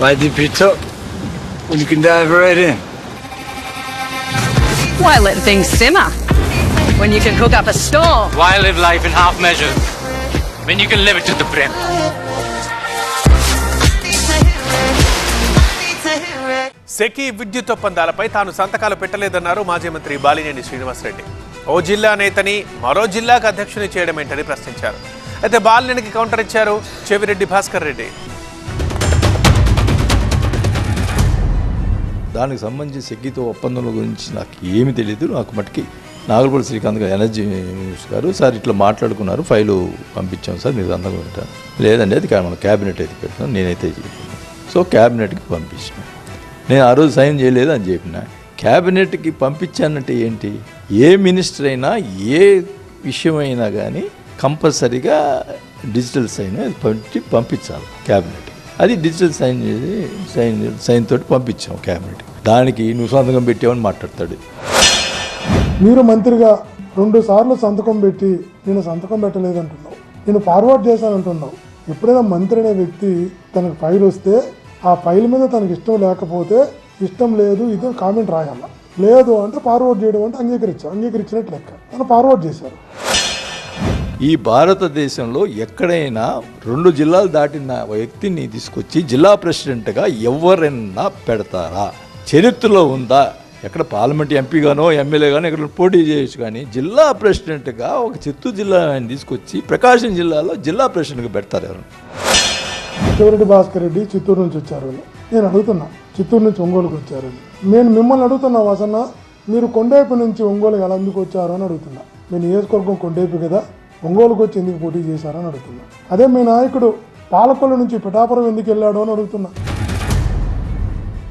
Why dip it up when you can dive right in? Why let things simmer when you can cook up a storm? Why live life in half measures when you can live it to the brim? SECI విద్యుత్ ఒప్పందాలపై తాను సంతకాలు పెట్టలేదన్నారు మాజీ మంత్రి బాలినేని శ్రీనివాసరెడ్డి. ఓ జిల్లా నేతని మరో జిల్లాకు అధ్యక్షుని చేయడం ఏంటని ప్రశ్నించారు. అయితే బాలినేనికి కౌంటర్ ఇచ్చారు చెవిరెడ్డి భాస్కర్ రెడ్డి. దానికి సంబంధించి సెకీతో ఒప్పందం గురించి నాకు ఏమి తెలియదు. నాకు మటుకి నాగలపల్లి శ్రీకాంత్ గారు ఎనర్జీ మినిస్టర్ గారు సార్ ఇట్లా మాట్లాడుకున్నారు, ఫైలు పంపించాం సార్ మీరు సంతకం పెట్టాను. లేదండి అది మన క్యాబినెట్ అయితే పెట్టాను, నేనైతే చెప్పాను. సో క్యాబినెట్కి పంపించాను. నేను ఆ రోజు సైన్ చేయలేదు అని చెప్పిన. క్యాబినెట్కి పంపించానంటే ఏంటి? ఏ మినిస్టర్ అయినా ఏ విషయమైనా కానీ కంపల్సరీగా డిజిటల్ సైన్ పంపించాలి క్యాబినెట్. అది డిజిటల్ సైన్ చేసి సైన్ తోటి పంపించాం క్యాబినెట్. దానికి నువ్వు సంతకం పెట్టావని మాట్లాడతాడు. మీరు మంత్రిగా 2 సార్లు సంతకం పెట్టి నేను సంతకం పెట్టలేదంటున్నావు, నేను ఫార్వర్డ్ చేశానంటున్నావు. ఎప్పుడైనా మంత్రి అనే వ్యక్తి తనకు ఫైల్ వస్తే ఆ ఫైల్ మీద తనకు ఇష్టం లేకపోతే ఇష్టం లేదు ఇది కామెంట్ రాయాల, లేదు అంటే ఫార్వర్డ్ చేయడం అంటే అంగీకరించినట్టు లెక్క. తను ఫార్వర్డ్ చేశారు. ఈ భారతదేశంలో ఎక్కడైనా 2 జిల్లాలు దాటిన వ్యక్తిని తీసుకొచ్చి జిల్లా ప్రెసిడెంట్గా ఎవరైనా పెడతారా? చరిత్రలో ఉందా? ఎక్కడ పార్లమెంట్ ఎంపీగానో ఎమ్మెల్యేగానో ఎక్కడ పోటీ చేయొచ్చు, కానీ జిల్లా ప్రెసిడెంట్గా ఒక చిత్తూరు జిల్లా ఆయన తీసుకొచ్చి ప్రకాశం జిల్లాలో జిల్లా ప్రెసిడెంట్గా పెడతారు ఎవరు? చెవిరెడ్డి భాస్కర్ రెడ్డి చిత్తూరు నుంచి వచ్చారు. నేను అడుగుతున్నా, చిత్తూరు నుంచి ఒంగోలుకు వచ్చారు. నేను మిమ్మల్ని అడుగుతున్నా వాసన్న, మీరు కొండేపు నుంచి ఒంగోలు ఎలా ఎందుకు వచ్చారు అని అడుగుతున్నా. మీ నియోజకవర్గం కొండేపు కదా, ఒంగోలుకు వచ్చి ఎందుకు పోటీ చేశారని అడుగుతున్నా. అదే మీ నాయకుడు పాలకొల్లు నుంచి పిఠాపురం ఎందుకు వెళ్ళాడు అని అడుగుతున్నా.